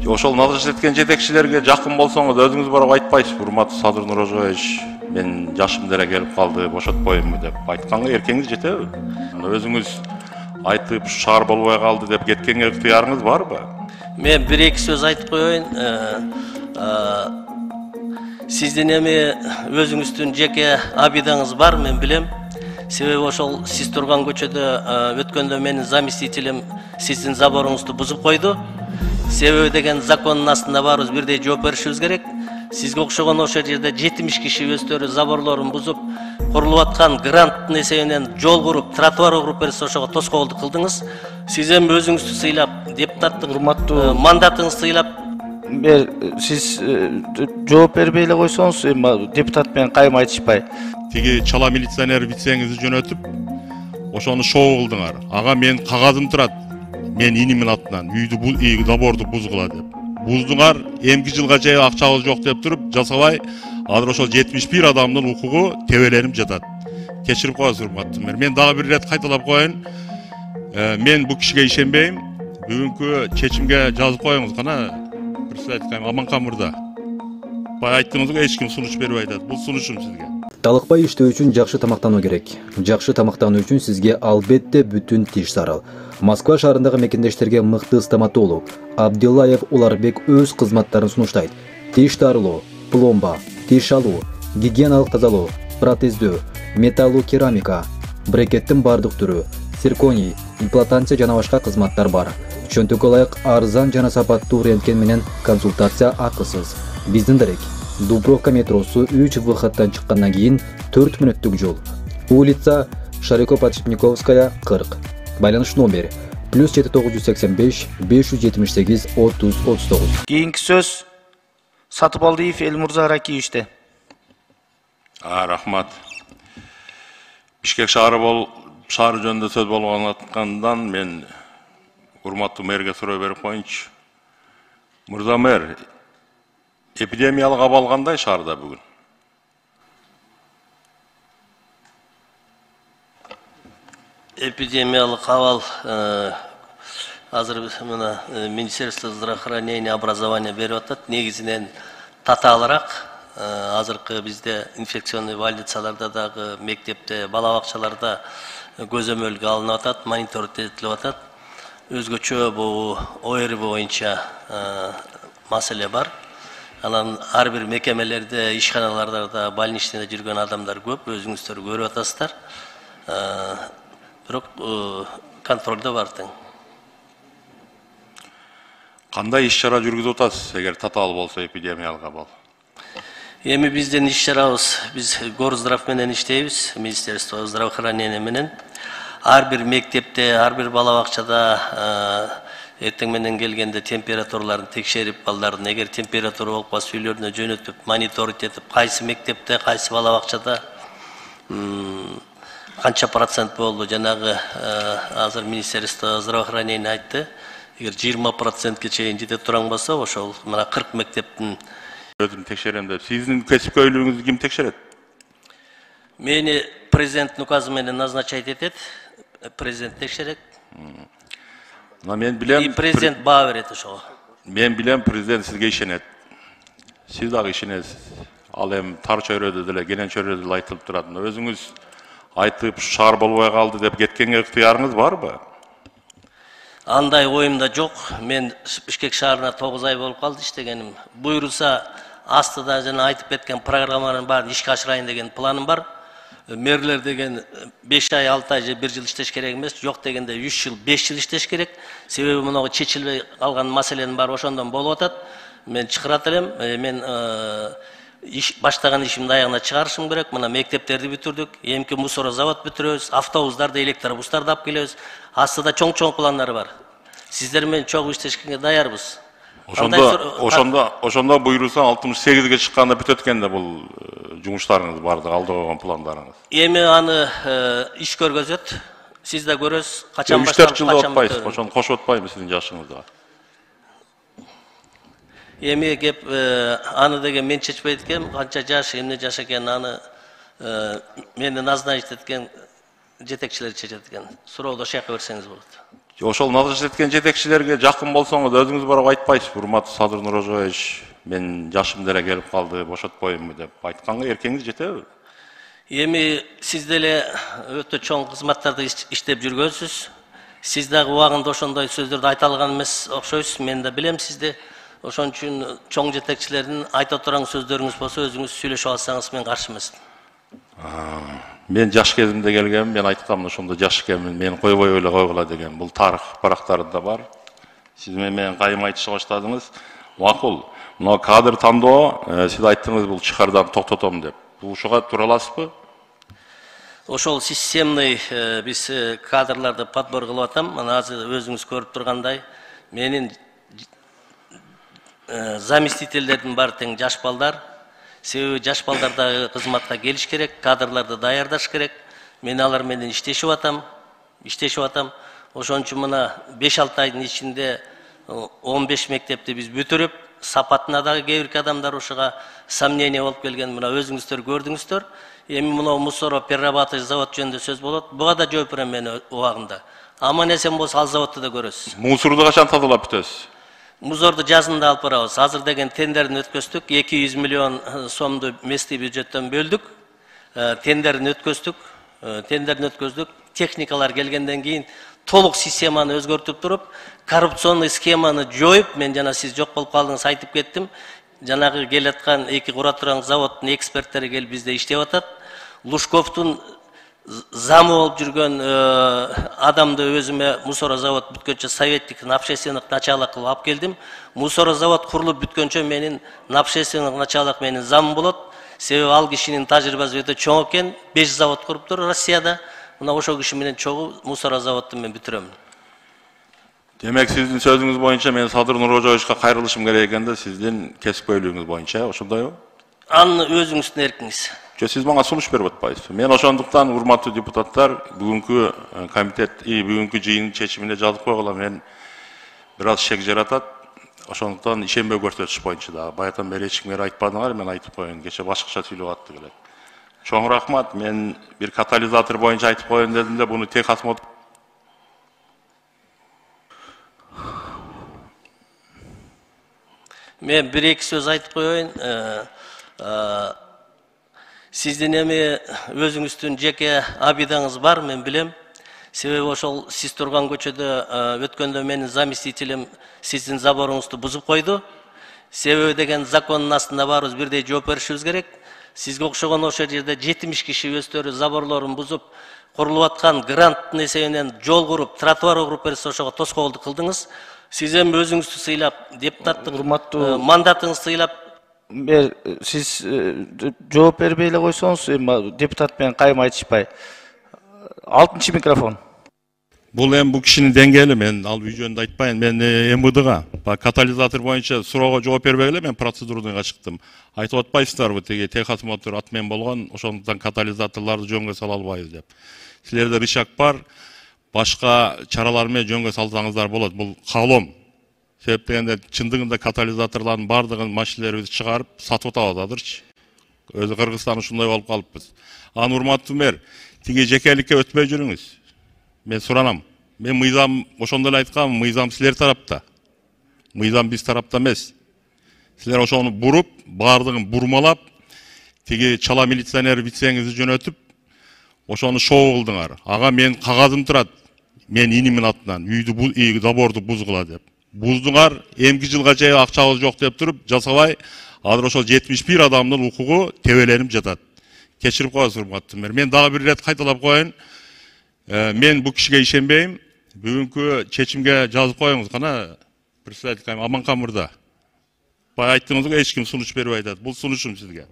Ошол назарат эткен жетекчилерге жакын болсоңуз өзүңүз барып айтпайсызбы, урматтуу Садыр Нурожоевич, мен жашым деле келип калды, бошотпоймунбу деп айтканга эркеңиз жетеби? Өзүңүз айтып шаар болбой калды деп кеткенге ыктыярыңыз барбы? Мен bir-iki söz айтып коеюн. Сиздин эми өзүңүздүн жеке абидаңыз бар, мен билем. Себеби ошол сиз турган көчөдө өткөндө менин заместителим сиздин заборуңузду бузуп койду. Себеби деген закондун астында баарыбыз бирдей жооп беришибиз керек. Сизге окшогон ошол жерде 70 киши өздөрү заборлорун бузуп, курулуп аткан гранттын эсебинен жол куруп, тротуар куруп берсе ошого тоскоолдук кылдыңыз. Сиз эми өзүңүздү сыйлап, депутаттык мандатыңызды сыйлап, сиз жооп бербей эле койсоңуз, депутат менен кайым айтышпай. Тиги чала милиционер вицеңизди жөнөтүп, ошону шоо кылдыңар. Ага мен кагазым турат. Мен инимин атынан үйдү заборду бузгула деп. Буздуңар, эмки жылга чейин акчабыз жок деп туруп, жасабай, азыр ошол 71 адамдын укугу тебеленип жатат. Кечирип коесуз, урматтуу мэр. Мен дагы бир ирет кайталап коеюн. Мен бул кишиге ишенбейм. Бүгүнкү чечимге жазып коюңуз кана. Председатель Аманкан мырза. Бай айттыңызга эч ким сунуш бербей атат. Бул сунушум сизге. Талыкпай иштөө үчүн жакшы тамактануу керек. Жакшы тамактануу үчүн сизге албетте бүтүн тиш зарыл. Москва шаарындагы мекендештерге мыкты стоматолог Абдиллаев Уларбек өз кызматтарын сунуштайт. Тиш тарылуу, пломба, тиш алуу, гигиеналык тазалоо, протездөө, металлуу керамика, брекеттин бардык түрү, цирконий, имплантация жана башка кызматтар бар. Чөнтөккө ылайык арзан жана сапаттуу рентген менен консультация акысыз. Биздин дарек Дубровка метросу 3 выходтан чыккандан кийин 4 мүнөттүк жол. Улица Шарико-Подшипниковская, 40. Байланыш номер +7985 578 30 39. Кийинки сөз Сатыбалдиев Элмурза Ракиевичте. Рахмат. Бишкек шаары жөнүндө сөз болгондан мен урматтуу мэрге суроо берип коеюнчу. Мырза мэр, эпидемиялык абал кандай шаарда бүгүн? Эпидемиялык абал азыр мына Министерство здравоохранения образования берип атат. Негизинен татаалыраак. Азыркы бизде инфекционный больницаларда дагы, мектепте, бала бакчаларда көзөмөлгө алынып атат, мониторинг этилип атат. Өзгөчө бул ОРВ боюнча маселе бар. Анан ар бир мекемелерде, ишканаларда, больничныйда жүргөн адамдар көп, өзүңүздөр көрүп атасыздар. Бирок контролдо бар тең. Кандай иш-чара жүргүзүп атасыз, эгер татаал болсо эпидемиялык абал? Эми биздин иш-чарабыз, биз Горздрав менен иштейбиз, Министерство здравоохранения менен. Ар бир мектепте, ар бир бала бакчада эртең менен келгенде температураларын текшерип, балдардын эгер температура болуп калса үйлөрүнө жөнөтүп, мониторинг этип, кайсы мектепте, кайсы бала бакчада канча процент болду, жанагы азыр Министерство здравоохранения айтты. Эгер 20%ке чейин жете турган болсо, ошол мына 40 мектептин өзүм текшерем деп. Сиздин кесипкөйлүгүңүздү ким текшерет? Мени президенттин указы менен назначать этет, президент текшерет. Мен билем, и президент баа берет ошого. Мен билем, президент сизге ишенет. Сиз дагы ишенесиз. Ал эми тар чөйрөдө деле, кенен чөйрөдө деле айтылып турат. Өзүңүз айтып шаар болбой калды деп кеткенге ыктыярыңыз барбы? Андай оюмда жок. Мен Бишкек шаарына 9 ай болуп калды иштегеним. Буйруса астыда жана айтып кеткен программалардын баарын ишке ашырайын деген планым бар. Мэрлер деген 5 ай, 6 ай же 1 жыл иштеш керек эмес, жок дегенде 3 жыл, 5 жыл иштеш керек. Себеби мунагы чечилбей калган маселенин баары ошондон болуп атат. Мен чыгарат элем. Мен баштаган ишимди аягына чыгарышым керек. Мына мектептерди бүтүрдүк, эмки мусорозавод бүтүрөбүз, автобустарды, электробустарды алып келебиз. Астыда чоң пландар бар. Сиздер менен чогуу иштешкенге даярбыз. Ошондо буйруса 68ге чыкканда бүтөт экен да бул жумуштарыңыз барды, алда койгон пландарыңыз. Эми аны иш көргөзөт. Сиз да көрөсүз, качан башталып, качан бүтөт. Ошону кошуп атпайбы сиздин жашыңызда? Эми кеп аны деген мен чечпейт экенмин, канча жаш, эмне жаш экенин аны мени назначить эткен жетекчилер чечет экен. Суроодо ошол жака берсеңиз болот. Ошол назарат эткен жетекчилерге жакын болсоңуз өзүңүз барып айтпайсызбы, урматтуу Садыр Нурожоевич, мен жашым деле келип калды, бошотпоймунбу деп айтканга эркеңиз жетеби? Эми сиз деле өтө чоң кызматтарда иштеп жүргөнсүз. Сиз дагы убагында ошондой сөздөрдү айта алган эмес окшойсуз. Мен да билем сизди. Ошон үчүн чоң жетекчилердин айта турган сөздөрүңүз болсо өзүңүз сүйлөшүп алсаңыз мен каршы эмесмин. Мен жаш кезимде келгем, мен айткам ошондо жаш экенмин, мени койбой эле койгула деген. Бул тарых барактарында бар. Сиз менен кайым айтышып баштадыңыз. Макул. Мына кадр тандоо, сиз айттыңыз бул чыгардан токтотом деп. Бул ушуга тура аласызбы? Ошол системный биз кадрларды подбор кылып атам. Мына азыр өзүңүз көрүп тургандай, менин заместительдердин баары тең жаш балдар. Себеби жаш балдар дагы кызматка келиш керек, кадрларды даярдаш керек. Мен алар менен иштешип атам. Ошон үчүн мына 5-6 айдын ичинде 15 мектепти биз бүтүрүп, сапатына дагы кээ бир адамдар ушуга сомнение болуп келген. Мына өзүңүздөр көрдүңүздөр. Эми мына мусоро перерабатывающий завод жөнүндө сөз болот. Буга да жооп берем мен убагында. Аман эсен болсо ал заводду да көрөсүз. Мусорду качан тазалап бүтөсүз? Мусорду жазында алып барабыз. Азыр деген тендерин өткөздүк. 200 миллион сомду местный бюджеттен бөлдүк. Тендерин өткөздүк. Техникалар келгенден кийин толук системаны өзгөртүп туруп, коррупционный схеманы жоюп, мен жана сиз жок болуп калдыңыз айтып кеттим. Жанагы келаткан эки кура турган заводдун эксперттери келип бизде иштеп атат. Лужковдун замы болуп жүргөн адамды өзүмө мусорозавод бүткөнчө советник на общественных началах кылып алып келдим. Мусорозавод курулуп бүткөнчө менин на общественных началах менин замым болот. Себеби ал кишинин тажрыйбасы өтө чоң экен. 5 завод куруптур Россияда. Мына ошол киши менен чогуу мусорозаводду мен бүтүрөм. Демек сиздин сөзүңүз боюнча мен Садыр Нурожоевичке кайрылышым керек экен да, сиздин кесипкөйлүгүңүз боюнча, ошондойбу? Аны өзүңүздүн эркиңиз. Сиз мага сунуш берип атпайсызбы? Мен ошондуктан урматтуу депутаттар, бүгүнкү комитет, бүгүнкү жыйындын чечимине жазып койгула, мен бир аз шек жаратат. Ошондуктан ишенбөө көрсөтүш боюнча дагы баятан бери эч кимге айтпадыңар, мен айтып коеюн. Кече башкача сүйлөп атты келет. Чоң рахмат. Мен бир катализатор боюнча айтып коеюн дедим да, буну техосмотр Мен bir-iki söz айтып коеюн. Сиздин эми өзүңүздүн жеке абидаңыз бар, мен билем. Себеби ошол сиз турган көчөдө өткөндө менин заместителим сиздин заборуңузду бузуп койду. Себеби деген закондун астында баарыбыз бирдей жооп беришибиз керек. Сизге окшогон ошол жерде 70 киши өздөрү заборлорун бузуп, курулуп аткан гранттын эсебинен жол куруп, тротуар куруп берсе ошого тоскоолдук кылдыңыз. Сиз эми өзүңүздү сыйлап, депутаттык мандатыңызды сыйлап, сиз жооп бербей эле койсоңуз, эми депутат менен кайым айтышпай. 6-чы микрофон. Бул эми бул кишинин деңгээли, мен ал үй жөнүндө айтпайын. Мен МВДга катализатор боюнча суроого жооп бербей эле мен процедурадан чыктым. Айтып атпайсыздарбы, теги техосмотр атмен болгон, ошондуктан катализаторлорду жөнгө сала албайбыз деп. Силерде рычаг бар, башка чаралар менен жөнгө салсаңыздар болот. Бул каалоом. Себеп дегенде чындыгында катализаторлордун бардыгын машиналарыбызды чыгарып сатып атабыз азырчы. Өзү Кыргызстан ушундай болуп калыппыз. Аны урматтуу мэр, тиги жекеликке өтпөй жүрүңүз. Мен суранам. Мен мыйзам ошондо эле айткам, мыйзам силер тарапта. Мыйзам биз тарапта эмес. Силер ошону буруп, бардыгын бурмалап, тиги чала милиционер вицеңизди жөнөтүп, ошону шоу кылдыңар. Ага мен кагазым турат. Мен инимин атынан үйдү заборду бузгула деп. Буздуңар, эмки жылга чейин акчабыз жок деп туруп, жасабай, азыр ошол 71 адамдын укугу тебеленип жатат. Кечирип коесуз урматтуу мэр. Мен дагы бир ирет кайталап коеюн. Мен бул кишиге ишенбейм. Бүгүнкү чечимге жазып коюңуз кана, председатель Аманкан мырза. Бай айттыңыз го, эч ким сунуш бербей атат. Бул сунушум сизге.